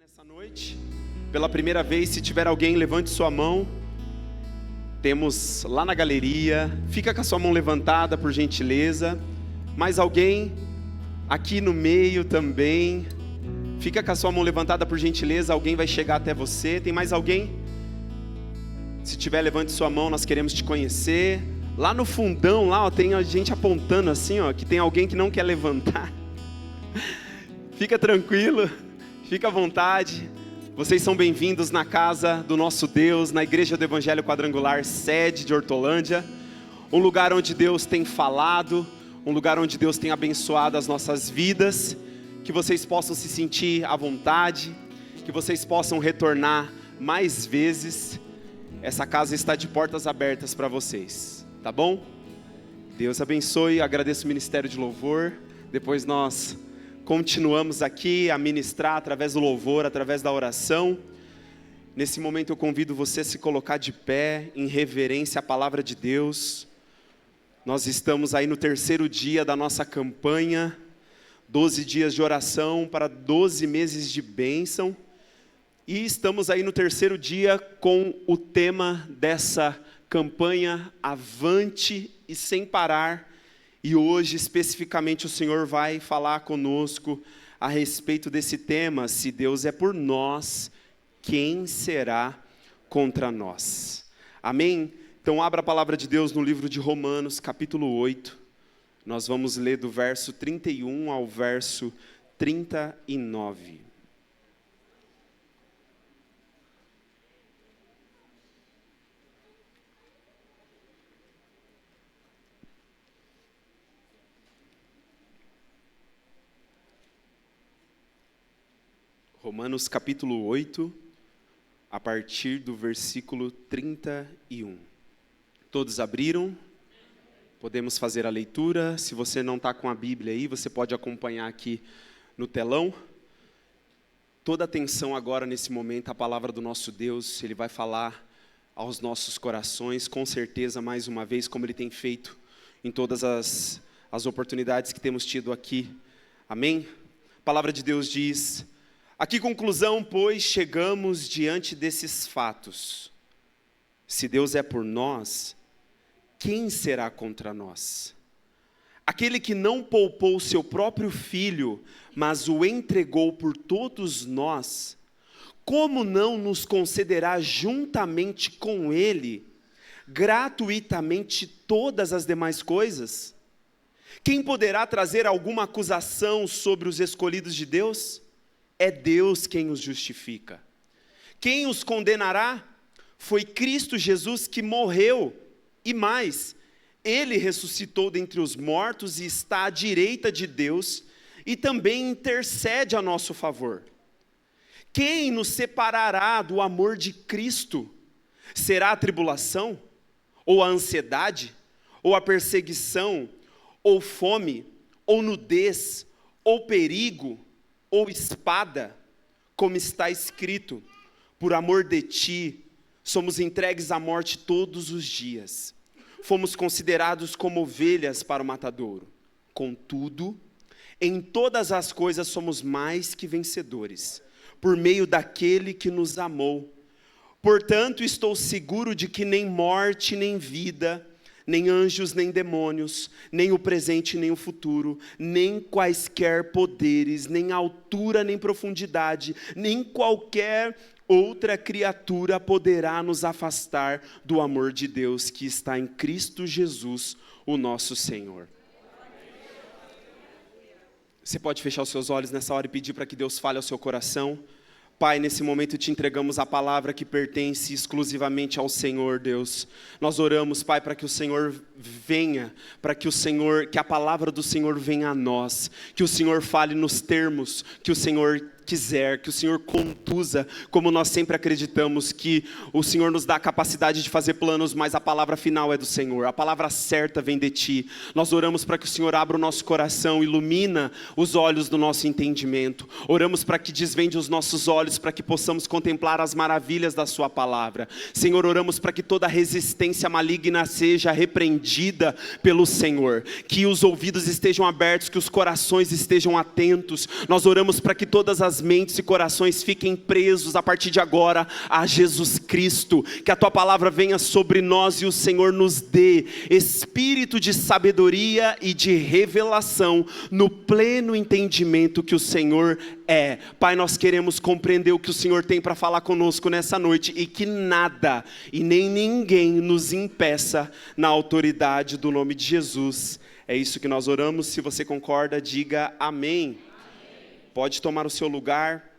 nessa noite. Pela primeira vez, se tiver alguém, levante sua mão. Temos lá na galeria. Fica com a sua mão levantada, por gentileza. Mais alguém? Aqui no meio também. Fica com a sua mão levantada, por gentileza. Alguém vai chegar até você. Tem mais alguém? Se tiver, levante sua mão, nós queremos te conhecer. Lá no fundão, lá, ó, tem a gente apontando assim, ó, que tem alguém que não quer levantar. Fica tranquilo, fica à vontade. Vocês são bem-vindos na casa do nosso Deus, na Igreja do Evangelho Quadrangular, sede de Hortolândia. Um lugar onde Deus tem falado, um lugar onde Deus tem abençoado as nossas vidas. Que vocês possam se sentir à vontade, que vocês possam retornar mais vezes. Essa casa está de portas abertas para vocês, tá bom? Deus abençoe, agradeço o Ministério de Louvor. Depois nós continuamos aqui a ministrar através do louvor, através da oração. Nesse momento eu convido você a se colocar de pé, em reverência à palavra de Deus. Nós estamos aí no terceiro dia da nossa campanha, 12 dias de oração para 12 meses de bênção. E estamos aí no terceiro dia com o tema dessa campanha, Avante e Sem Parar. E hoje, especificamente, o Senhor vai falar conosco a respeito desse tema. Se Deus é por nós, quem será contra nós? Amém? Então abra a palavra de Deus no livro de Romanos, capítulo 8. Nós vamos ler do verso 31 ao verso 39. Romanos capítulo 8, a partir do versículo 31. Todos abriram? Podemos fazer a leitura. Se você não está com a Bíblia aí, você pode acompanhar aqui no telão. Toda atenção agora nesse momento à palavra do nosso Deus. Ele vai falar aos nossos corações, com certeza, mais uma vez, como Ele tem feito em todas as oportunidades que temos tido aqui. Amém? A palavra de Deus diz: a que conclusão, pois, chegamos diante desses fatos? Se Deus é por nós, quem será contra nós? Aquele que não poupou seu próprio filho, mas o entregou por todos nós, como não nos concederá juntamente com ele, gratuitamente todas as demais coisas? Quem poderá trazer alguma acusação sobre os escolhidos de Deus? É Deus quem os justifica. Quem os condenará? Foi Cristo Jesus que morreu, e mais, Ele ressuscitou dentre os mortos e está à direita de Deus, e também intercede a nosso favor. Quem nos separará do amor de Cristo? Será a tribulação? Ou a ansiedade? Ou a perseguição? Ou fome? Ou nudez? Ou perigo? Ou espada? Como está escrito: por amor de ti, somos entregues à morte todos os dias. Fomos considerados como ovelhas para o matadouro. Contudo, em todas as coisas somos mais que vencedores, por meio daquele que nos amou. Portanto, estou seguro de que nem morte, nem vida, nem anjos, nem demônios, nem o presente, nem o futuro, nem quaisquer poderes, nem altura, nem profundidade, nem qualquer outra criatura poderá nos afastar do amor de Deus que está em Cristo Jesus, o nosso Senhor. Você pode fechar os seus olhos nessa hora e pedir para que Deus fale ao seu coração. Pai, nesse momento te entregamos a palavra que pertence exclusivamente ao Senhor, Deus. Nós oramos, Pai, para que o Senhor venha, para que a palavra do Senhor venha a nós, que o Senhor fale nos termos que o Senhor quiser, que o Senhor conduza, como nós sempre acreditamos, que o Senhor nos dá a capacidade de fazer planos, mas a palavra final é do Senhor, a palavra certa vem de Ti. Nós oramos para que o Senhor abra o nosso coração, ilumina os olhos do nosso entendimento, oramos para que desvende os nossos olhos, para que possamos contemplar as maravilhas da Sua palavra. Senhor, oramos para que toda resistência maligna seja repreendida pelo Senhor, que os ouvidos estejam abertos, que os corações estejam atentos. Nós oramos para que todas as nossas mentes e corações fiquem presos a partir de agora a Jesus Cristo, que a tua palavra venha sobre nós e o Senhor nos dê espírito de sabedoria e de revelação no pleno entendimento que o Senhor é. Pai, nós queremos compreender o que o Senhor tem para falar conosco nessa noite e que nada e nem ninguém nos impeça na autoridade do nome de Jesus. É isso que nós oramos. Se você concorda, diga amém. Pode tomar o seu lugar.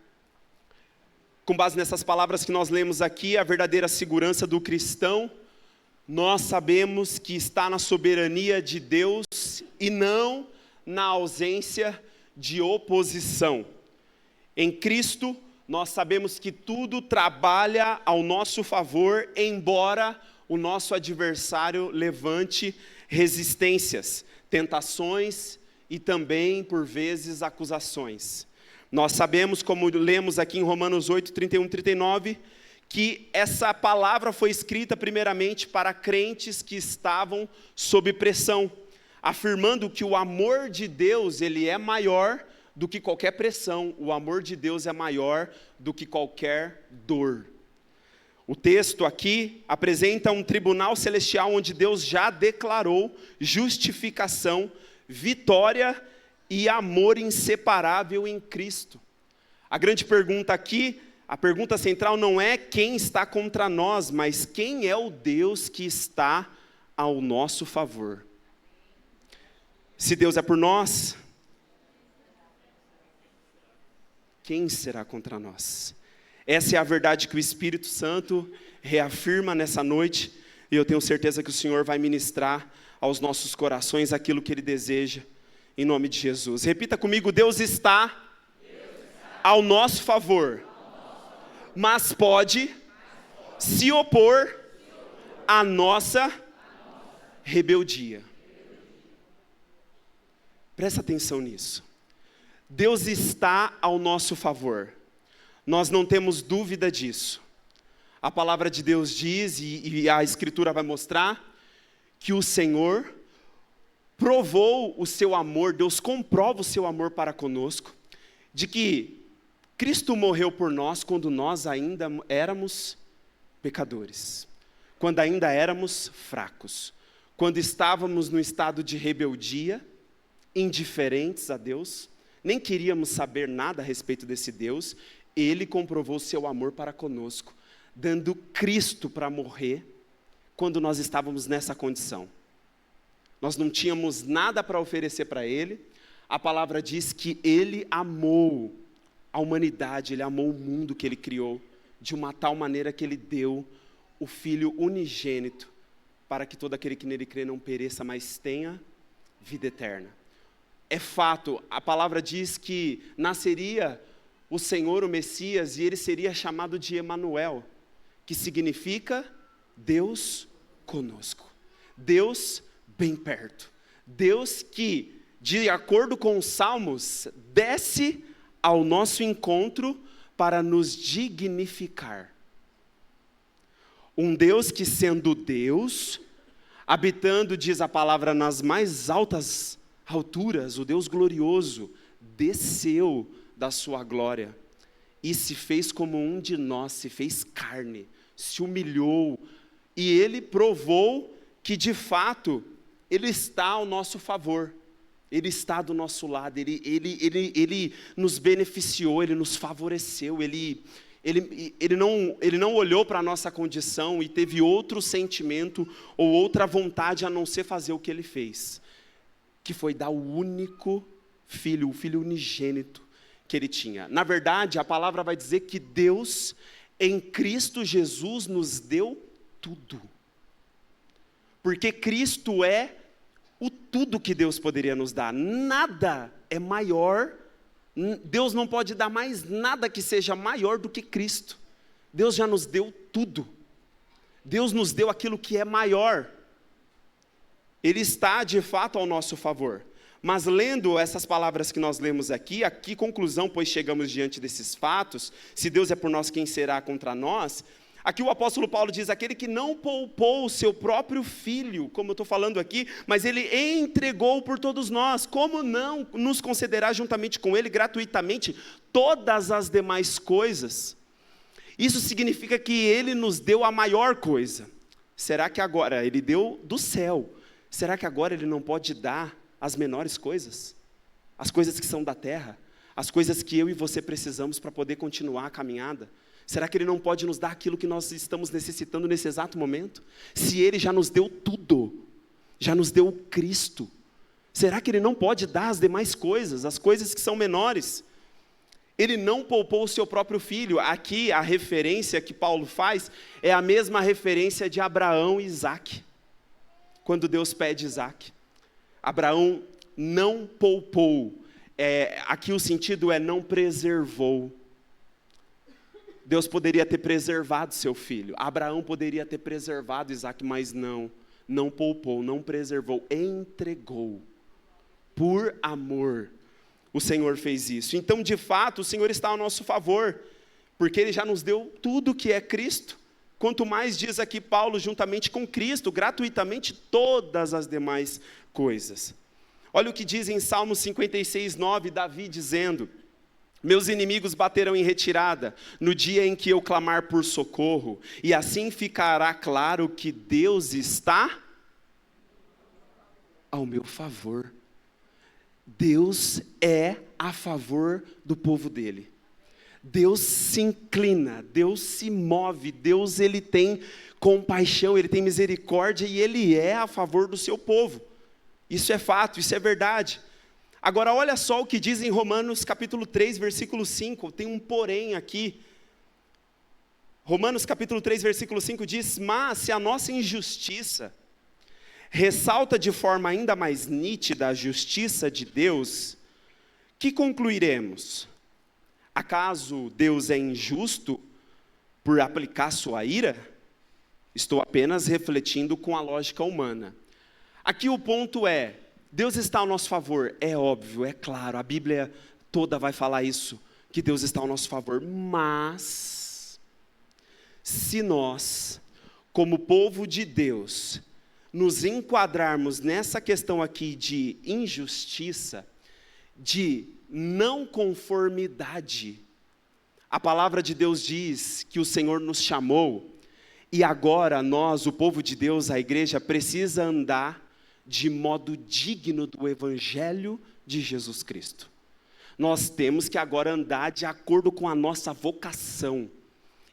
Com base nessas palavras que nós lemos aqui, a verdadeira segurança do cristão, nós sabemos que está na soberania de Deus e não na ausência de oposição. Em Cristo, nós sabemos que tudo trabalha ao nosso favor, embora o nosso adversário levante resistências, tentações e também, por vezes, acusações. Nós sabemos, como lemos aqui em Romanos 8, 31 e 39, que essa palavra foi escrita primeiramente para crentes que estavam sob pressão, afirmando que o amor de Deus, ele é maior do que qualquer pressão, o amor de Deus é maior do que qualquer dor. O texto aqui apresenta um tribunal celestial onde Deus já declarou justificação, vitória e amor inseparável em Cristo. A grande pergunta aqui, a pergunta central não é quem está contra nós, mas quem é o Deus que está ao nosso favor. Se Deus é por nós, quem será contra nós? Essa é a verdade que o Espírito Santo reafirma nessa noite, e eu tenho certeza que o Senhor vai ministrar aos nossos corações aquilo que Ele deseja, em nome de Jesus. Repita comigo: Deus está ao nosso favor, mas pode se opor à nossa rebeldia. Presta atenção nisso. Deus está ao nosso favor. Nós não temos dúvida disso. A palavra de Deus diz, e a Escritura vai mostrar, que o Senhor provou o seu amor, Deus comprova o seu amor para conosco, de que Cristo morreu por nós quando nós ainda éramos pecadores, quando ainda éramos fracos, quando estávamos no estado de rebeldia, indiferentes a Deus, nem queríamos saber nada a respeito desse Deus. Ele comprovou seu amor para conosco, dando Cristo para morrer, quando nós estávamos nessa condição. Nós não tínhamos nada para oferecer para Ele. A palavra diz que Ele amou a humanidade, Ele amou o mundo que Ele criou, de uma tal maneira que Ele deu o Filho unigênito, para que todo aquele que nele crê não pereça, mas tenha vida eterna. É fato, a palavra diz que nasceria o Senhor, o Messias, e Ele seria chamado de Emanuel, que significa Deus conosco, Deus bem perto, Deus que, de acordo com os Salmos, desce ao nosso encontro para nos dignificar. Um Deus que, sendo Deus, habitando, diz a palavra, nas mais altas alturas, o Deus glorioso, desceu da sua glória e se fez como um de nós, se fez carne, se humilhou, e Ele provou que de fato Ele está ao nosso favor, Ele está do nosso lado, Ele nos beneficiou, Ele nos favoreceu, Ele não olhou para a nossa condição e teve outro sentimento ou outra vontade a não ser fazer o que Ele fez, que foi dar o único filho, o filho unigênito que Ele tinha. Na verdade, a palavra vai dizer que Deus, em Cristo Jesus, nos deu tudo. Porque Cristo é o tudo que Deus poderia nos dar. Nada é maior, Deus não pode dar mais nada que seja maior do que Cristo. Deus já nos deu tudo. Deus nos deu aquilo que é maior. Ele está de fato ao nosso favor. Mas lendo essas palavras que nós lemos aqui, a que conclusão, pois chegamos diante desses fatos? Se Deus é por nós, quem será contra nós? Aqui o apóstolo Paulo diz, aquele que não poupou o seu próprio filho, como eu estou falando aqui, mas ele entregou por todos nós, como não nos concederá juntamente com ele, gratuitamente, todas as demais coisas? Isso significa que ele nos deu a maior coisa. Será que agora, ele deu do céu, será que agora ele não pode dar as menores coisas? As coisas que são da terra, as coisas que eu e você precisamos para poder continuar a caminhada? Será que ele não pode nos dar aquilo que nós estamos necessitando nesse exato momento? Se ele já nos deu tudo, já nos deu o Cristo, será que ele não pode dar as demais coisas, as coisas que são menores? Ele não poupou o seu próprio filho. Aqui a referência que Paulo faz é a mesma referência de Abraão e Isaque. Quando Deus pede Isaque, Abraão não poupou, aqui o sentido é não preservou. Deus poderia ter preservado seu filho, Abraão poderia ter preservado Isaque, mas não poupou, não preservou, entregou, por amor, o Senhor fez isso. Então, de fato, o Senhor está ao nosso favor, porque Ele já nos deu tudo que é Cristo, quanto mais diz aqui Paulo, juntamente com Cristo, gratuitamente todas as demais coisas. Olha o que diz em Salmo 56:9, Davi dizendo, meus inimigos baterão em retirada, no dia em que eu clamar por socorro, e assim ficará claro que Deus está ao meu favor. Deus é a favor do povo dele. Deus se inclina, Deus se move, Deus ele tem compaixão, ele tem misericórdia e ele é a favor do seu povo. Isso é fato, isso é verdade. Agora olha só o que diz em Romanos capítulo 3, versículo 5, tem um porém aqui. Romanos capítulo 3, versículo 5 diz, mas se a nossa injustiça ressalta de forma ainda mais nítida a justiça de Deus, que concluiremos? Acaso Deus é injusto por aplicar sua ira? Estou apenas refletindo com a lógica humana. Aqui o ponto é, Deus está ao nosso favor, é óbvio, é claro, a Bíblia toda vai falar isso, que Deus está ao nosso favor, mas, se nós, como povo de Deus, nos enquadrarmos nessa questão aqui de injustiça, de não conformidade, a palavra de Deus diz que o Senhor nos chamou, e agora nós, o povo de Deus, a igreja, precisa andar de modo digno do Evangelho de Jesus Cristo. Nós temos que agora andar de acordo com a nossa vocação.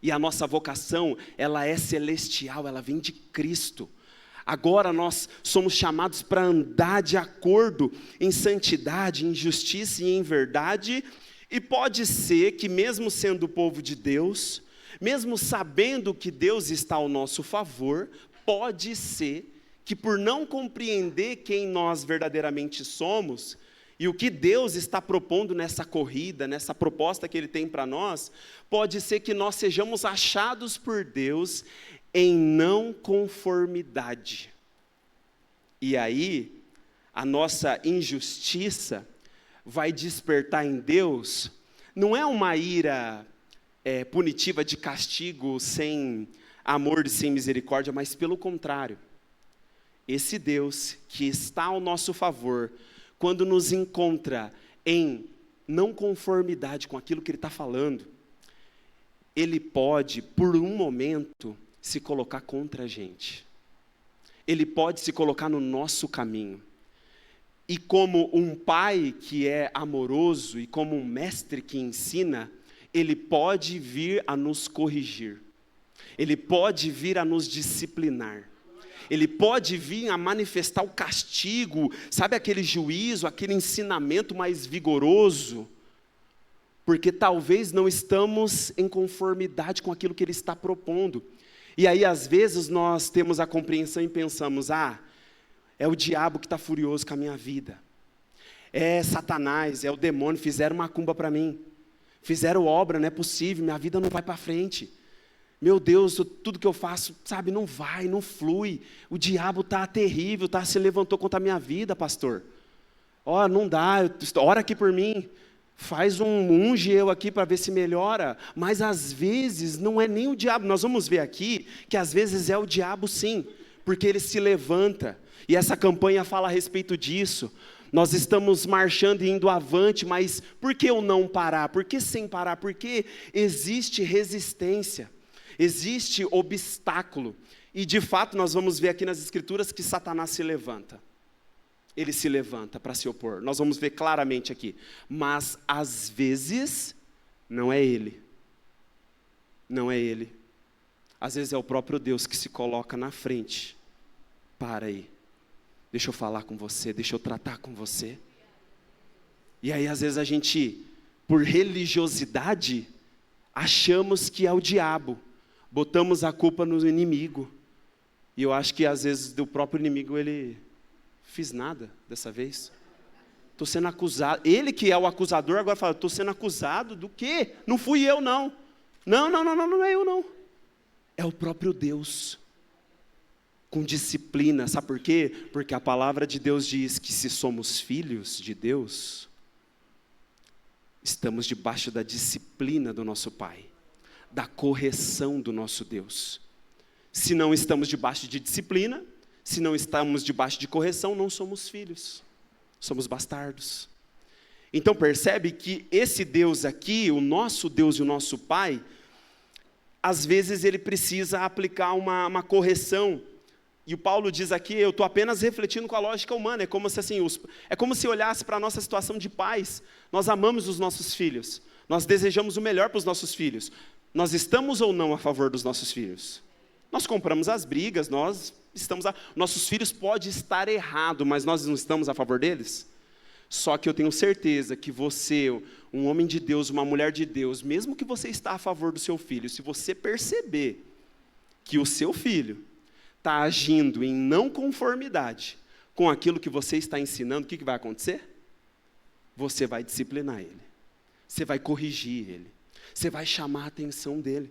E a nossa vocação, ela é celestial, ela vem de Cristo. Agora nós somos chamados para andar de acordo em santidade, em justiça e em verdade. E pode ser que mesmo sendo o povo de Deus, mesmo sabendo que Deus está ao nosso favor, pode ser que por não compreender quem nós verdadeiramente somos, e o que Deus está propondo nessa corrida, nessa proposta que Ele tem para nós, pode ser que nós sejamos achados por Deus em não conformidade. E aí, a nossa injustiça vai despertar em Deus, não é uma ira punitiva de castigo sem amor e sem misericórdia, mas pelo contrário. Esse Deus que está ao nosso favor, quando nos encontra em não conformidade com aquilo que Ele está falando, Ele pode, por um momento, se colocar contra a gente. Ele pode se colocar no nosso caminho. E como um pai que é amoroso e como um mestre que ensina, Ele pode vir a nos corrigir. Ele pode vir a nos disciplinar. Ele pode vir a manifestar o castigo, sabe, aquele juízo, aquele ensinamento mais vigoroso, porque talvez não estamos em conformidade com aquilo que Ele está propondo. E aí, às vezes, nós temos a compreensão e pensamos, é o diabo que está furioso com a minha vida, é Satanás, é o demônio, fizeram macumba para mim, fizeram obra, não é possível, minha vida não vai para frente. Meu Deus, tudo que eu faço, sabe, não vai, não flui. O diabo está terrível, se levantou contra a minha vida, pastor. Não dá, ora aqui por mim. unge eu aqui para ver se melhora. Mas às vezes não é nem o diabo. Nós vamos ver aqui que às vezes é o diabo sim, porque ele se levanta. E essa campanha fala a respeito disso. Nós estamos marchando e indo avante, mas por que eu não parar? Por que sem parar? Porque existe resistência, existe obstáculo. E de fato nós vamos ver aqui nas Escrituras que Satanás se levanta. Ele se levanta para se opor. Nós vamos ver claramente aqui. Mas às vezes não é ele. Não é ele. Às vezes é o próprio Deus que se coloca na frente. Para aí. Deixa eu falar com você, deixa eu tratar com você. E aí às vezes a gente, por religiosidade, achamos que é o diabo. Botamos a culpa no inimigo. E eu acho que às vezes do próprio inimigo ele... Fiz nada dessa vez. Estou sendo acusado. Ele que é o acusador agora fala, estou sendo acusado do quê? Não fui eu não. Não é eu não. É o próprio Deus. Com disciplina, sabe por quê? Porque a palavra de Deus diz que se somos filhos de Deus, estamos debaixo da disciplina do nosso Pai, da correção do nosso Deus. Se não estamos debaixo de disciplina, se não estamos debaixo de correção, não somos filhos, somos bastardos. Então percebe que esse Deus aqui, o nosso Deus e o nosso Pai, às vezes ele precisa aplicar uma correção. E o Paulo diz aqui, eu estou apenas refletindo com a lógica humana, é como se olhasse para a nossa situação de pais. Nós amamos os nossos filhos, nós desejamos o melhor para os nossos filhos. Nós estamos ou não a favor dos nossos filhos? Nós compramos as brigas, nossos filhos podem estar errados, mas nós não estamos a favor deles? Só que eu tenho certeza que você, um homem de Deus, uma mulher de Deus, mesmo que você está a favor do seu filho, se você perceber que o seu filho está agindo em não conformidade com aquilo que você está ensinando, o que vai acontecer? Você vai disciplinar ele, você vai corrigir ele, você vai chamar a atenção dele.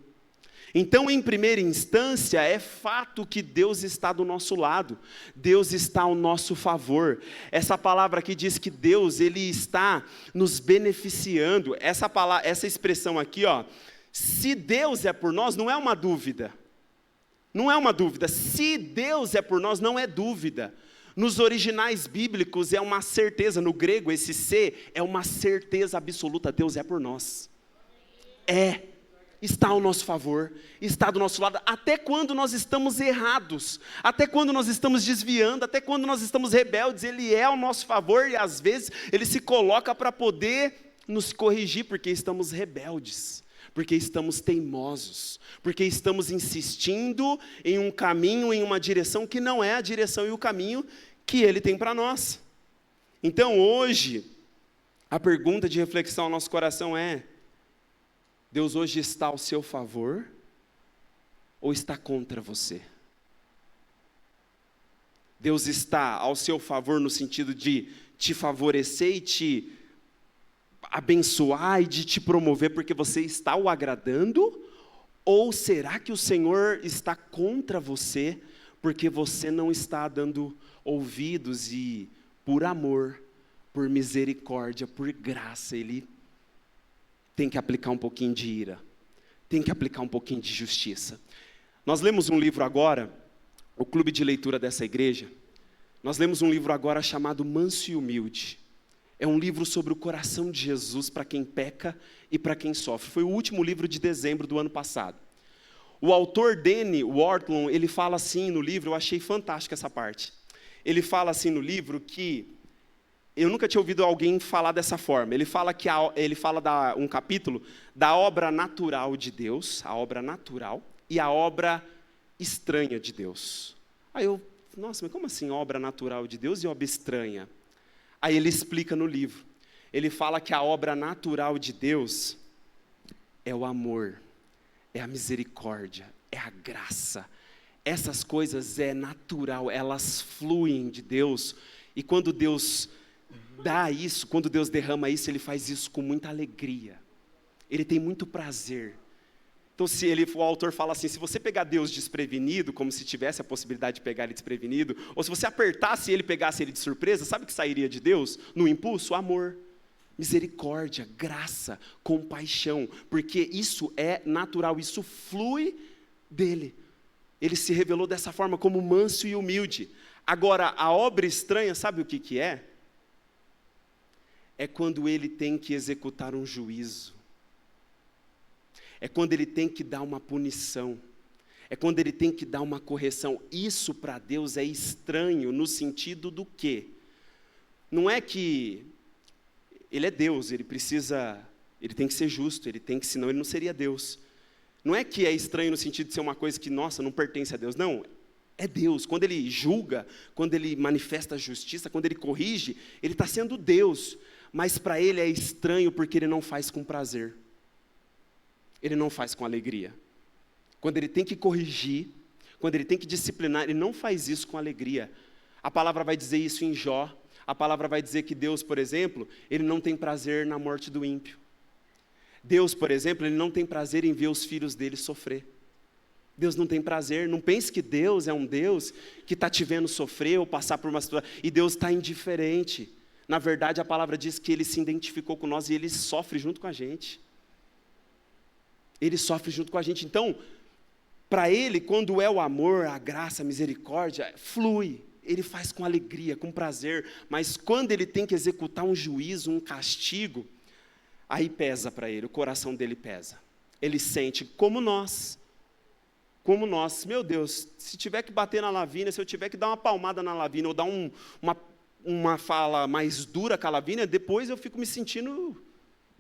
Então, em primeira instância, é fato que Deus está do nosso lado, Deus está ao nosso favor. Essa palavra aqui diz que Deus, Ele está nos beneficiando. Essa expressão aqui, ó, se Deus é por nós, não é uma dúvida. Não é uma dúvida. Se Deus é por nós, não é dúvida. Nos originais bíblicos é uma certeza, no grego esse se é uma certeza absoluta, Deus é por nós. Está ao nosso favor, está do nosso lado, até quando nós estamos errados, até quando nós estamos desviando, até quando nós estamos rebeldes, Ele é ao nosso favor e às vezes Ele se coloca para poder nos corrigir, porque estamos rebeldes, porque estamos teimosos, porque estamos insistindo em um caminho, em uma direção que não é a direção e o caminho que Ele tem para nós. Então hoje, a pergunta de reflexão ao nosso coração é: Deus hoje está ao seu favor ou está contra você? Deus está ao seu favor no sentido de te favorecer e te abençoar e de te promover porque você está o agradando? Ou será que o Senhor está contra você porque você não está dando ouvidos e por amor, por misericórdia, por graça, Ele tem que aplicar um pouquinho de ira, tem que aplicar um pouquinho de justiça. Nós lemos um livro agora, o clube de leitura dessa igreja, nós lemos um livro agora chamado Manso e Humilde. É um livro sobre o coração de Jesus para quem peca e para quem sofre. Foi o último livro de dezembro do ano passado. O autor Danny Wortlund, ele fala assim no livro, eu achei fantástica essa parte. Ele fala assim no livro que eu nunca tinha ouvido alguém falar dessa forma. Ele fala um capítulo da obra natural de Deus, a obra natural, e a obra estranha de Deus. Aí nossa, mas como assim obra natural de Deus e obra estranha? Aí ele explica no livro. Ele fala que a obra natural de Deus é o amor, é a misericórdia, é a graça. Essas coisas é natural, elas fluem de Deus. E quando Deus dá isso, quando Deus derrama isso, Ele faz isso com muita alegria. Ele tem muito prazer. Então, o autor fala assim, se você pegar Deus desprevenido, como se tivesse a possibilidade de pegar Ele desprevenido, ou se você apertasse Ele e pegasse Ele de surpresa, sabe o que sairia de Deus? No impulso, amor. misericórdia, graça, compaixão, porque isso é natural, isso flui dele. Ele se revelou dessa forma como manso e humilde. Agora, a obra estranha, sabe o que é? É quando ele tem que executar um juízo. É quando ele tem que dar uma punição. É quando ele tem que dar uma correção. Isso para Deus é estranho no sentido do quê? Não é que ele é Deus, ele tem que ser justo, senão ele não seria Deus. Não é que é estranho no sentido de ser uma coisa que, nossa, não pertence a Deus. Não, é Deus. Quando ele julga, quando ele manifesta a justiça, quando ele corrige, ele está sendo Deus. Mas para ele é estranho porque ele não faz com prazer. Ele não faz com alegria. Quando ele tem que corrigir, quando ele tem que disciplinar, ele não faz isso com alegria. A palavra vai dizer isso em Jó. A palavra vai dizer que Deus, por exemplo, ele não tem prazer na morte do ímpio. Deus, por exemplo, ele não tem prazer em ver os filhos dele sofrer. Deus não tem prazer. Não pense que Deus é um Deus que está te vendo sofrer ou passar por uma situação, e Deus está indiferente. Na verdade, a palavra diz que ele se identificou com nós e ele sofre junto com a gente. Ele sofre junto com a gente. Então, para ele, quando é o amor, a graça, a misericórdia, flui. Ele faz com alegria, com prazer. Mas quando ele tem que executar um juízo, um castigo, aí pesa para ele, o coração dele pesa. Ele sente como nós. Meu Deus, se tiver que bater na Lavínia, se eu tiver que dar uma palmada na Lavínia, ou dar uma fala mais dura com a Lavínia, depois eu fico me sentindo,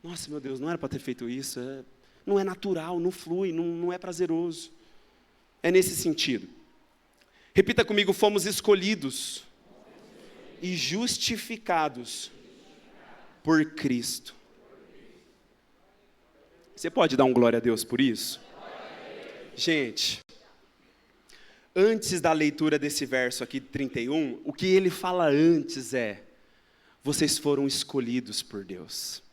nossa, meu Deus, não era para ter feito isso, não é natural, não flui, não é prazeroso. É nesse sentido. Repita comigo, fomos escolhidos e justificados por Cristo. Você pode dar um glória a Deus por isso? Gente, antes da leitura desse verso aqui de 31, o que ele fala antes é: vocês foram escolhidos por Deus.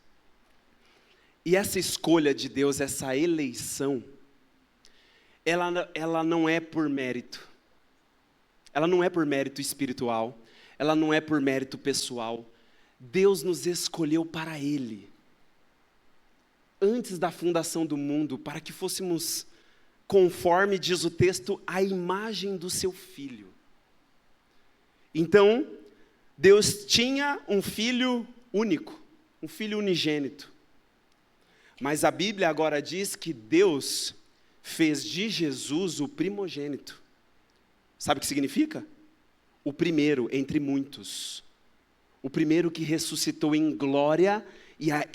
E essa escolha de Deus, essa eleição, ela não é por mérito. Ela não é por mérito espiritual, ela não é por mérito pessoal. Deus nos escolheu para Ele. Antes da fundação do mundo, para que fôssemos, conforme diz o texto, a imagem do seu Filho. Então, Deus tinha um Filho único, um Filho unigênito. Mas a Bíblia agora diz que Deus fez de Jesus o primogênito. Sabe o que significa? O primeiro entre muitos. O primeiro que ressuscitou em glória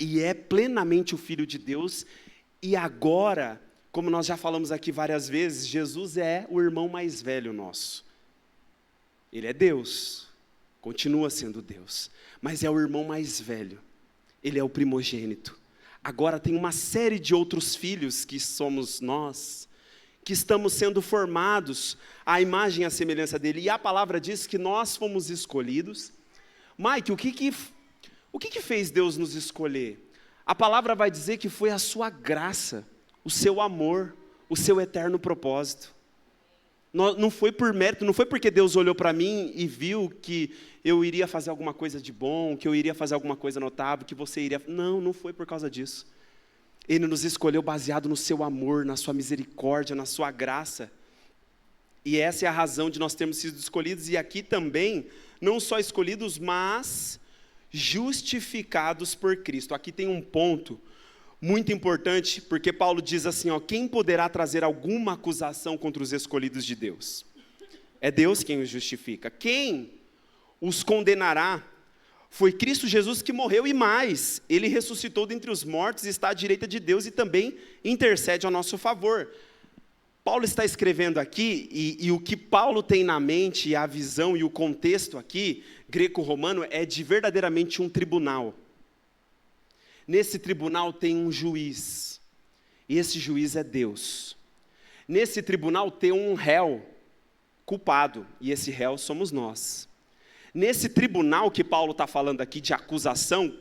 e é plenamente o Filho de Deus. E agora, como nós já falamos aqui várias vezes, Jesus é o irmão mais velho nosso. Ele é Deus, continua sendo Deus, mas é o irmão mais velho. Ele é o primogênito. Agora tem uma série de outros filhos que somos nós, que estamos sendo formados à imagem e à semelhança dele. E a palavra diz que nós fomos escolhidos. Mike, o que fez Deus nos escolher? A palavra vai dizer que foi a sua graça, o seu amor, o seu eterno propósito. Não foi por mérito, não foi porque Deus olhou para mim e viu que eu iria fazer alguma coisa de bom, que eu iria fazer alguma coisa notável, que você iria... Não foi por causa disso. Ele nos escolheu baseado no seu amor, na sua misericórdia, na sua graça. E essa é a razão de nós termos sido escolhidos, e aqui também, não só escolhidos, mas justificados por Cristo. Aqui tem um ponto muito importante, porque Paulo diz assim, quem poderá trazer alguma acusação contra os escolhidos de Deus? É Deus quem os justifica. Quem os condenará? Foi Cristo Jesus que morreu e mais, Ele ressuscitou dentre os mortos e está à direita de Deus e também intercede ao nosso favor. Paulo está escrevendo aqui, e o que Paulo tem na mente, a visão e o contexto aqui, greco-romano, é de verdadeiramente um tribunal. Nesse tribunal tem um juiz, e esse juiz é Deus. Nesse tribunal tem um réu culpado, e esse réu somos nós. Nesse tribunal que Paulo está falando aqui de acusação,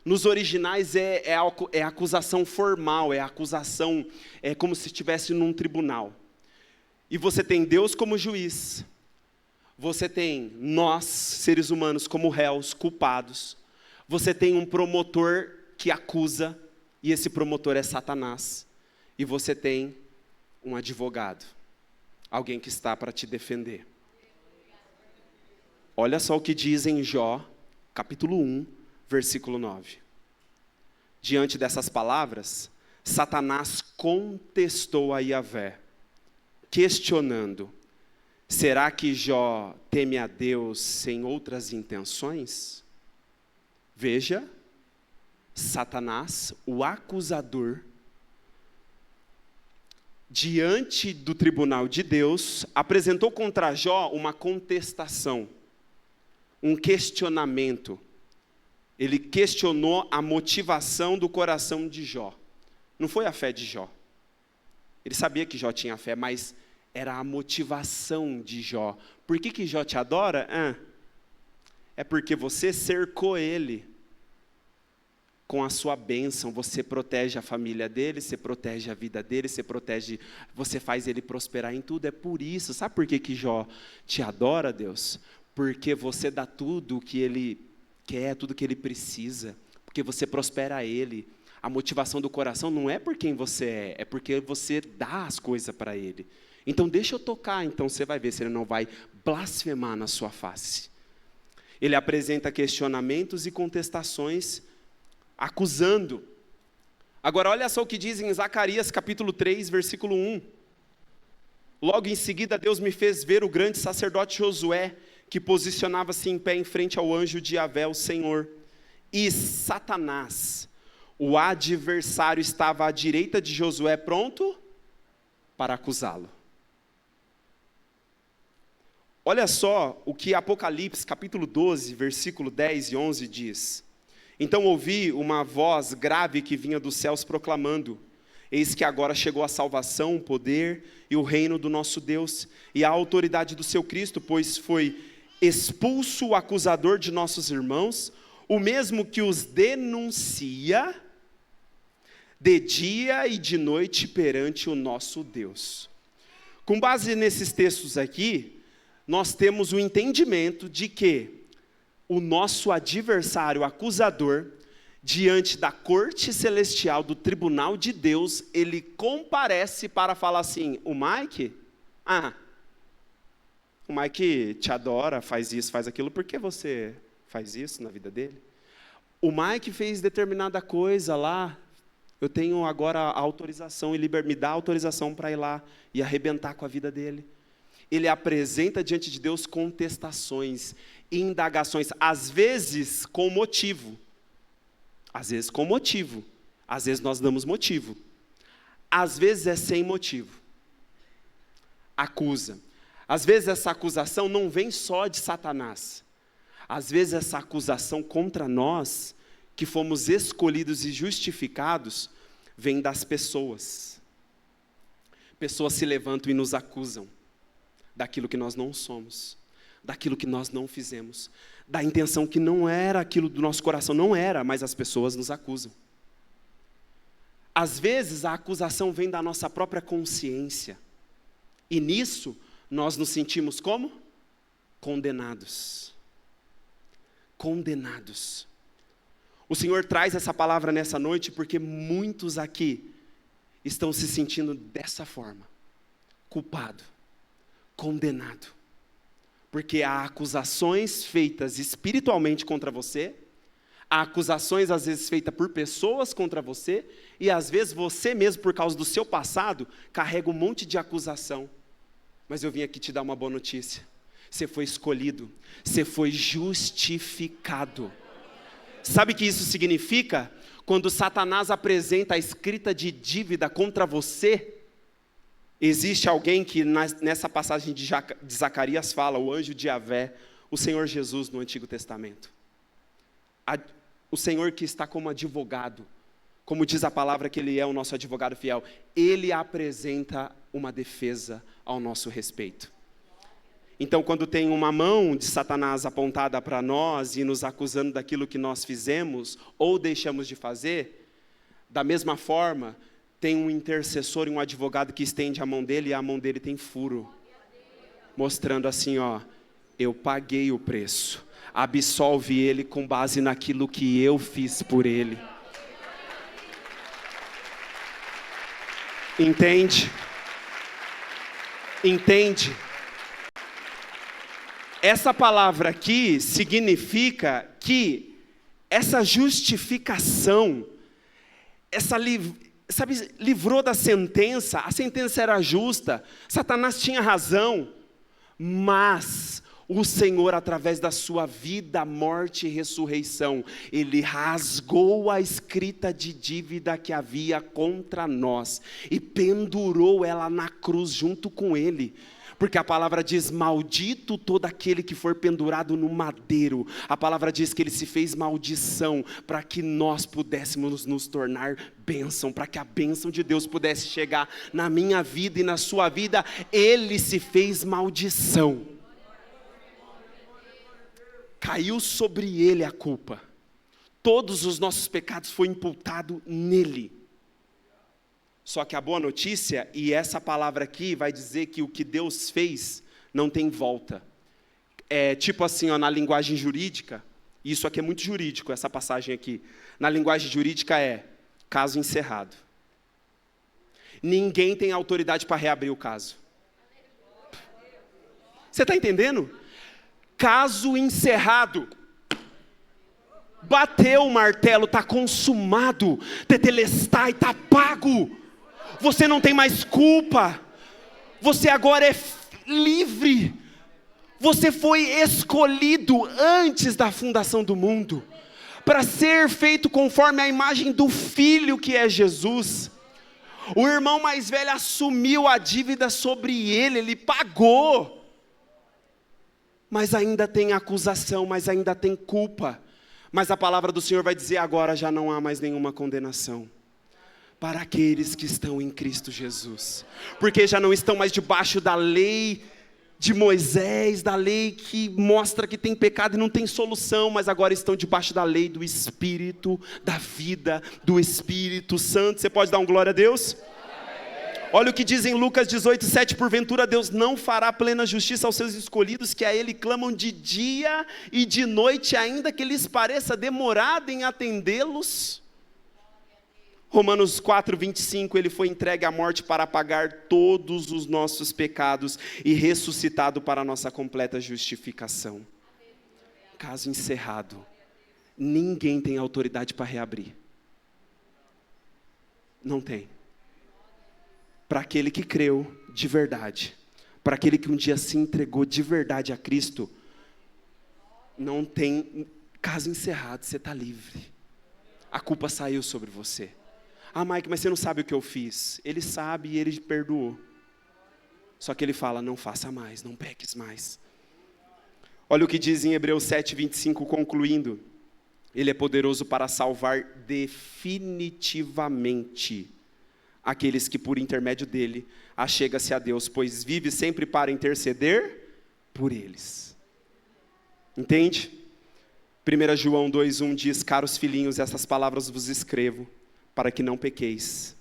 nos originais é acusação formal, é acusação, é como se estivesse num tribunal. E você tem Deus como juiz, você tem nós, seres humanos, como réus, culpados, Você tem um promotor que acusa, e esse promotor é Satanás. E você tem um advogado, alguém que está para te defender. Olha só o que diz em Jó, capítulo 1, versículo 9. Diante dessas palavras, Satanás contestou a Yahvé, questionando: será que Jó teme a Deus sem outras intenções? Veja, Satanás, o acusador, diante do tribunal de Deus, apresentou contra Jó uma contestação, um questionamento. Ele questionou a motivação do coração de Jó. Não foi a fé de Jó. Ele sabia que Jó tinha fé, mas era a motivação de Jó. Por que Jó te adora? É porque você cercou ele com a sua bênção. Você protege a família dele, você protege a vida dele, você faz ele prosperar em tudo. É por isso. Sabe por que Jó te adora, Deus? Porque você dá tudo o que ele quer, tudo o que ele precisa. Porque você prospera ele. A motivação do coração não é por quem você é porque você dá as coisas para ele. Então deixa eu tocar, então você vai ver se ele não vai blasfemar na sua face. Ele apresenta questionamentos e contestações, acusando. Agora olha só o que diz em Zacarias capítulo 3, versículo 1. Logo em seguida Deus me fez ver o grande sacerdote Josué, que posicionava-se em pé em frente ao anjo de Yahvé, o Senhor. E Satanás, o adversário, estava à direita de Josué, pronto para acusá-lo. Olha só o que Apocalipse, capítulo 12, versículo 10 e 11 diz. Então ouvi uma voz grave que vinha dos céus proclamando: eis que agora chegou a salvação, o poder e o reino do nosso Deus, e a autoridade do seu Cristo, pois foi expulso o acusador de nossos irmãos, o mesmo que os denuncia de dia e de noite perante o nosso Deus. Com base nesses textos aqui, nós temos o entendimento de que o nosso adversário, acusador, diante da corte celestial, do tribunal de Deus, ele comparece para falar assim: o Mike te adora, faz isso, faz aquilo, por que você faz isso na vida dele? O Mike fez determinada coisa lá, eu tenho agora a autorização, ele me dá a autorização para ir lá e arrebentar com a vida dele. Ele apresenta diante de Deus contestações, indagações, às vezes com motivo. Às vezes com motivo. Às vezes nós damos motivo. Às vezes é sem motivo. Acusa. Às vezes essa acusação não vem só de Satanás. Às vezes essa acusação contra nós, que fomos escolhidos e justificados, vem das pessoas. Pessoas se levantam e nos acusam daquilo que nós não somos, daquilo que nós não fizemos, da intenção que não era aquilo do nosso coração, não era, mas as pessoas nos acusam. Às vezes a acusação vem da nossa própria consciência, e nisso nós nos sentimos como? Condenados. Condenados. O Senhor traz essa palavra nessa noite porque muitos aqui estão se sentindo dessa forma, culpado, condenado, porque há acusações feitas espiritualmente contra você, há acusações às vezes feitas por pessoas contra você, e às vezes você mesmo, por causa do seu passado, carrega um monte de acusação. Mas eu vim aqui te dar uma boa notícia: você foi escolhido, você foi justificado. Sabe o que isso significa? Quando Satanás apresenta a escrita de dívida contra você, existe alguém que nessa passagem de Zacarias fala, o anjo de Yahvé, o Senhor Jesus no Antigo Testamento. O Senhor que está como advogado, como diz a palavra que Ele é o nosso advogado fiel, Ele apresenta uma defesa ao nosso respeito. Então, quando tem uma mão de Satanás apontada para nós e nos acusando daquilo que nós fizemos ou deixamos de fazer, da mesma forma, tem um intercessor e um advogado que estende a mão dele e a mão dele tem furo, mostrando assim, ó, eu paguei o preço. absolve ele com base naquilo que eu fiz por ele. Entende? Entende? Essa palavra aqui significa que essa justificação, livrou da sentença. A sentença era justa, Satanás tinha razão, mas o Senhor, através da sua vida, morte e ressurreição, Ele rasgou a escrita de dívida que havia contra nós e pendurou ela na cruz junto com Ele. Porque a palavra diz, maldito todo aquele que for pendurado no madeiro. A palavra diz que ele se fez maldição para que nós pudéssemos nos tornar bênção, para que a bênção de Deus pudesse chegar na minha vida e na sua vida. Ele se fez maldição. Caiu sobre ele a culpa. Todos os nossos pecados foram imputados nele. Só que a boa notícia, e essa palavra aqui vai dizer que o que Deus fez não tem volta. É tipo assim, ó, na linguagem jurídica, isso aqui é muito jurídico, essa passagem aqui. Na linguagem jurídica é caso encerrado. Ninguém tem autoridade para reabrir o caso. Você está entendendo? Caso encerrado. Bateu o martelo, está consumado. Tetelestai, está pago. Você não tem mais culpa. Você agora é livre. Você foi escolhido antes da fundação do mundo para ser feito conforme a imagem do Filho que é Jesus. O irmão mais velho assumiu a dívida sobre ele, ele pagou. Mas ainda tem acusação, mas ainda tem culpa. Mas a palavra do Senhor vai dizer, agora já não há mais nenhuma condenação para aqueles que estão em Cristo Jesus. Porque já não estão mais debaixo da lei de Moisés, da lei que mostra que tem pecado e não tem solução, mas agora estão debaixo da lei do Espírito, da vida, do Espírito Santo. Você pode dar um glória a Deus? Olha o que diz em Lucas 18:7, porventura Deus não fará plena justiça aos seus escolhidos, que a Ele clamam de dia e de noite, ainda que lhes pareça demorado em atendê-los. Romanos 4:25, Ele foi entregue à morte para apagar todos os nossos pecados e ressuscitado para a nossa completa justificação. Caso encerrado, ninguém tem autoridade para reabrir. Não tem. Para aquele que creu de verdade, para aquele que um dia se entregou de verdade a Cristo, não tem caso encerrado, você está livre. A culpa saiu sobre você. Ah, Mike, mas você não sabe o que eu fiz. Ele sabe e ele te perdoou. Só que ele fala, não faça mais, não peques mais. Olha o que diz em Hebreus 7:25, concluindo. Ele é poderoso para salvar definitivamente aqueles que por intermédio dele achega-se a Deus, pois vive sempre para interceder por eles. Entende? 1 João 2:1 diz, caros filhinhos, essas palavras vos escrevo, para que não pequeis.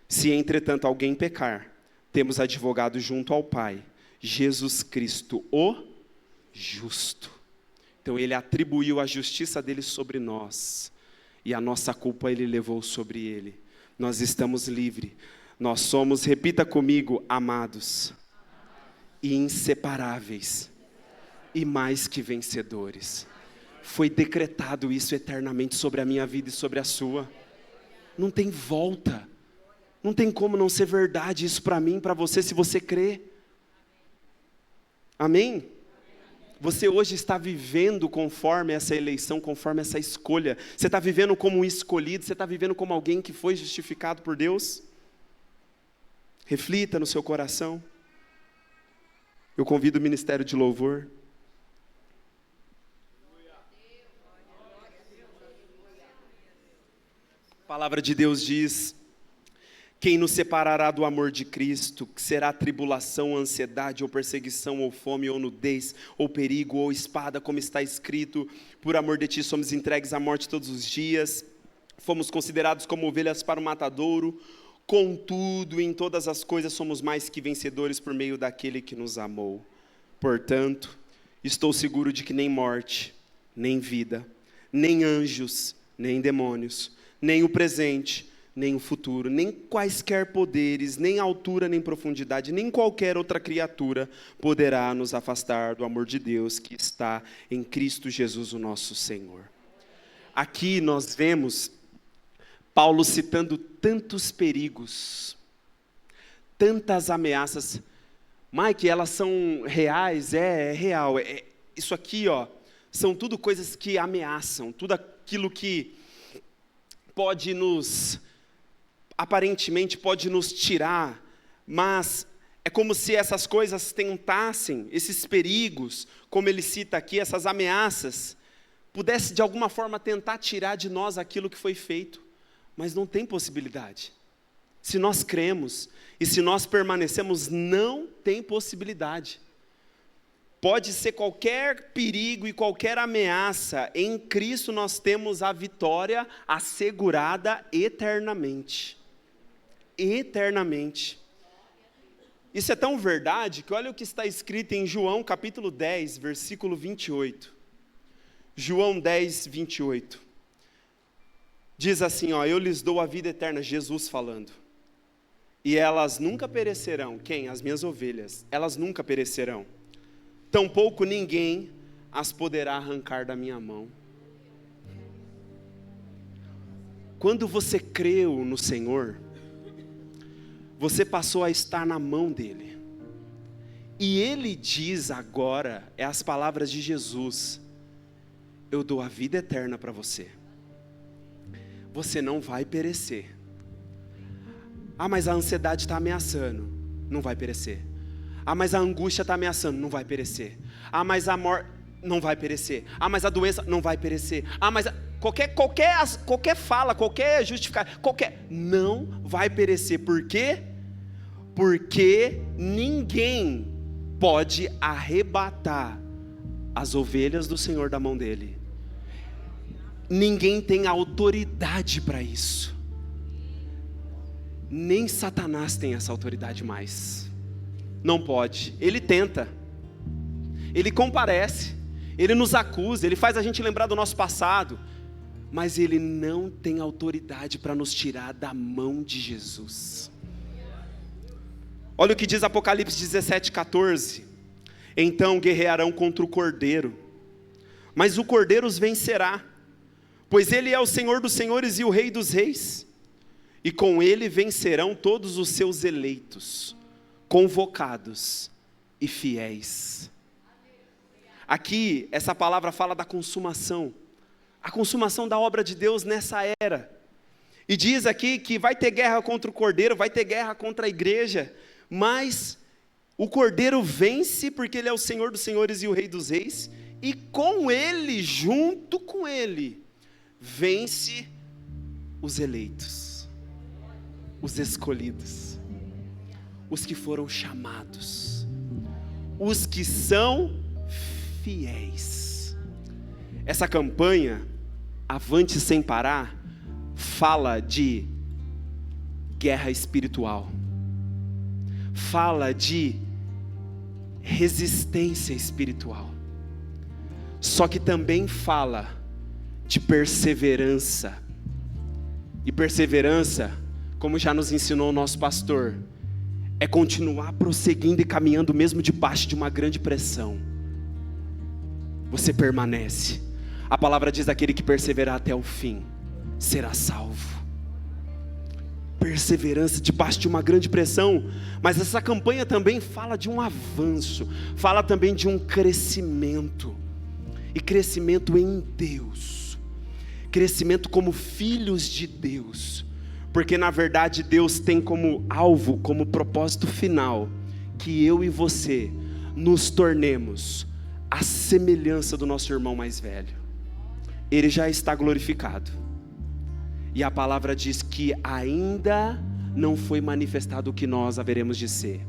Se entretanto alguém pecar, temos advogado junto ao Pai, Jesus Cristo, o justo. Então ele atribuiu a justiça dele sobre nós, e a nossa culpa ele levou sobre ele. Nós estamos livres, nós somos, repita comigo, amados, e inseparáveis, e mais que vencedores. Foi decretado isso eternamente sobre a minha vida e sobre a sua. Não tem volta, não tem como não ser verdade isso para mim, para você, se você crê. Amém? Você hoje está vivendo conforme essa eleição, conforme essa escolha. Você está vivendo como um escolhido, você está vivendo como alguém que foi justificado por Deus? Reflita no seu coração. Eu convido o ministério de louvor. A palavra de Deus diz, quem nos separará do amor de Cristo? Que será tribulação, ansiedade, ou perseguição, ou fome, ou nudez, ou perigo, ou espada, como está escrito, por amor de ti somos entregues à morte todos os dias, fomos considerados como ovelhas para o matadouro, contudo, em todas as coisas somos mais que vencedores por meio daquele que nos amou. Portanto, Estou seguro de que nem morte, nem vida, nem anjos, nem demônios, nem o presente, nem o futuro, nem quaisquer poderes, nem altura, nem profundidade, nem qualquer outra criatura poderá nos afastar do amor de Deus que está em Cristo Jesus, o nosso Senhor. Aqui nós vemos Paulo citando tantos perigos, tantas ameaças. Mike, elas são reais? É real. Isso aqui, são tudo coisas que ameaçam, tudo aquilo que aparentemente pode nos tirar, mas é como se essas coisas tentassem, esses perigos, como ele cita aqui, essas ameaças, pudesse de alguma forma tentar tirar de nós aquilo que foi feito, mas não tem possibilidade. Se nós cremos e se nós permanecemos, não tem possibilidade. Pode ser qualquer perigo e qualquer ameaça, em Cristo nós temos a vitória assegurada eternamente. Eternamente. Isso é tão verdade que olha o que está escrito em João capítulo 10, versículo 28. João 10, 28. Diz assim, eu lhes dou a vida eterna, Jesus falando. E elas nunca perecerão. Quem? As minhas ovelhas. Elas nunca perecerão. Tampouco ninguém as poderá arrancar da minha mão. Quando você creu no Senhor, você passou a estar na mão dEle. E Ele diz agora, as palavras de Jesus, eu dou a vida eterna para você. Você não vai perecer. Mas a ansiedade está ameaçando. Não vai perecer. Mas a angústia está ameaçando. Não vai perecer. Mas a morte não vai perecer. Mas a doença não vai perecer. Mas qualquer fala, qualquer justificação, não vai perecer. Por quê? Porque ninguém pode arrebatar as ovelhas do Senhor da mão dele. Ninguém tem autoridade para isso. Nem Satanás tem essa autoridade mais. Não pode. Ele tenta. Ele comparece. Ele nos acusa. Ele faz a gente lembrar do nosso passado. Mas ele não tem autoridade para nos tirar da mão de Jesus. Olha o que diz Apocalipse 17, 14. Então guerrearão contra o Cordeiro. Mas o Cordeiro os vencerá. Pois ele é o Senhor dos senhores e o Rei dos reis. E com ele vencerão todos os seus eleitos, convocados e fiéis. Aqui, essa palavra fala da consumação. A consumação da obra de Deus nessa era. E diz aqui que vai ter guerra contra o Cordeiro, vai ter guerra contra a igreja. Mas o Cordeiro vence porque ele é o Senhor dos senhores e o Rei dos reis. E com ele, junto com ele, vence os eleitos, os escolhidos, os que foram chamados, os que são fiéis. Essa campanha, Avante Sem Parar, fala de guerra espiritual, fala de resistência espiritual, só que também fala de perseverança. E perseverança, como já nos ensinou o nosso pastor, é continuar prosseguindo e caminhando mesmo debaixo de uma grande pressão. Você permanece. A palavra diz: aquele que perseverar até o fim será salvo. Perseverança debaixo de uma grande pressão. Mas essa campanha também fala de um avanço, fala também de um crescimento. E crescimento em Deus, crescimento como filhos de Deus, porque na verdade Deus tem como alvo, como propósito final, que eu e você nos tornemos a semelhança do nosso irmão mais velho. Ele já está glorificado, e a palavra diz que ainda não foi manifestado o que nós haveremos de ser.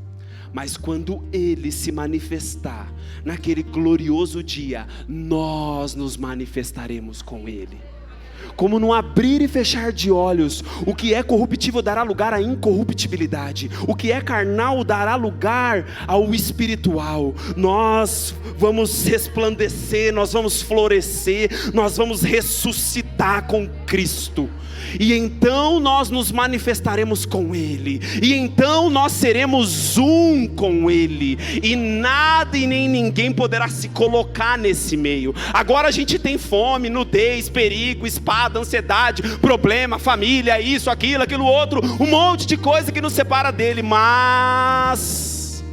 Mas quando Ele se manifestar, naquele glorioso dia, nós nos manifestaremos com Ele. como num abrir e fechar de olhos. O que é corruptível dará lugar à incorruptibilidade, o que é carnal dará lugar ao espiritual. Nós vamos resplandecer, nós vamos florescer, nós vamos ressuscitar com Cristo. E então nós nos manifestaremos com Ele, e então nós seremos um com Ele, e nada e nem ninguém poderá se colocar nesse meio. Agora a gente tem fome, nudez, perigo, espada, ansiedade, problema, família, isso, aquilo outro, um monte de coisa que nos separa dele. Mas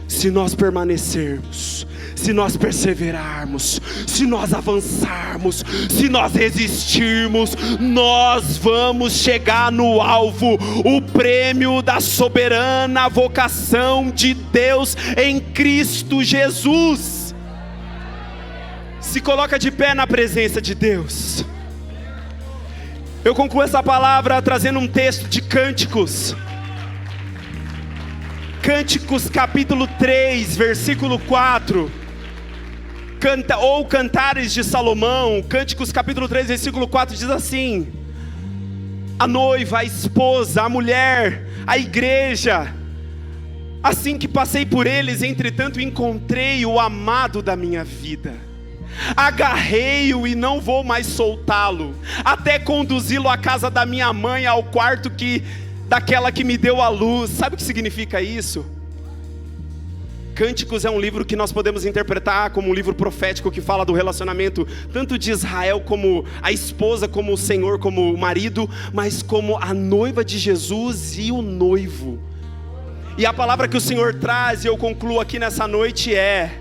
se nós permanecermos, se nós perseverarmos, se nós avançarmos, se nós resistirmos, nós vamos chegar no alvo, o prêmio da soberana vocação de Deus em Cristo Jesus. Se coloca de pé na presença de Deus. Eu concluo essa palavra trazendo um texto de Cânticos. Cânticos capítulo 3, versículo 4. Ou Cantares de Salomão, Cânticos capítulo 3, versículo 4 diz assim: a noiva, a esposa, a mulher, a igreja, assim que passei por eles, entretanto encontrei o amado da minha vida. Agarrei-o e não vou mais soltá-lo, até conduzi-lo à casa da minha mãe, ao quarto daquela que me deu a luz. Sabe o que significa isso? Cânticos é um livro que nós podemos interpretar como um livro profético que fala do relacionamento tanto de Israel como a esposa, como o Senhor, como o marido, mas como a noiva de Jesus e o noivo. E a palavra que o Senhor traz, e eu concluo aqui nessa noite, é: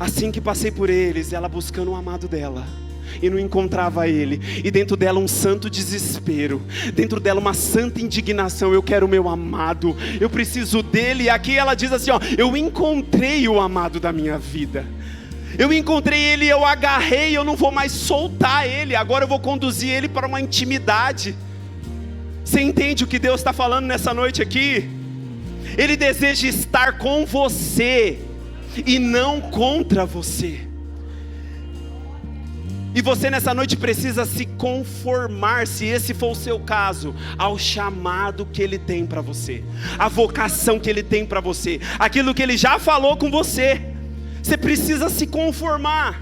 assim que passei por eles, ela buscando o amado dela, e não encontrava ele, e dentro dela um santo desespero, dentro dela uma santa indignação. Eu quero o meu amado, eu preciso dele. E aqui ela diz assim, eu encontrei o amado da minha vida, eu encontrei ele, eu agarrei, eu não vou mais soltar ele, agora eu vou conduzir ele para uma intimidade. Você entende o que Deus está falando nessa noite aqui? Ele deseja estar com você e não contra você. E você nessa noite precisa se conformar, se esse for o seu caso, ao chamado que Ele tem para você, a vocação que Ele tem para você, aquilo que Ele já falou com você. Você precisa se conformar.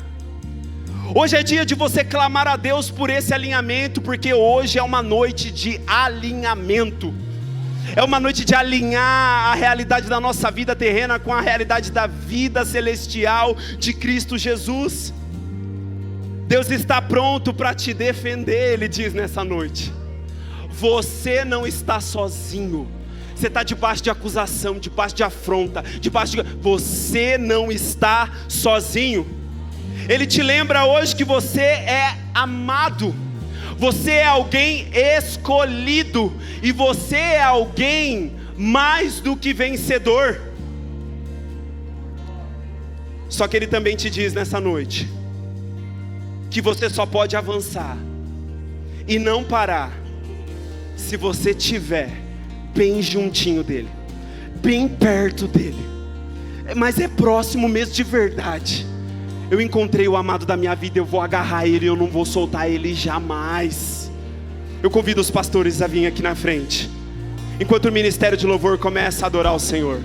Hoje é dia de você clamar a Deus por esse alinhamento, porque hoje é uma noite de alinhamento. É uma noite de alinhar a realidade da nossa vida terrena com a realidade da vida celestial de Cristo Jesus. Deus está pronto para te defender, Ele diz nessa noite. Você não está sozinho. Você está debaixo de acusação, debaixo de afronta, Você não está sozinho. Ele te lembra hoje que você é amado. Você é alguém escolhido. E você é alguém mais do que vencedor. Só que Ele também te diz nessa noite que você só pode avançar e não parar se você estiver bem juntinho dele, bem perto dele. Mas é próximo mesmo de verdade. Eu encontrei o amado da minha vida, eu vou agarrar ele, eu não vou soltar ele jamais. Eu convido os pastores a vir aqui na frente, enquanto o ministério de louvor começa a adorar o Senhor.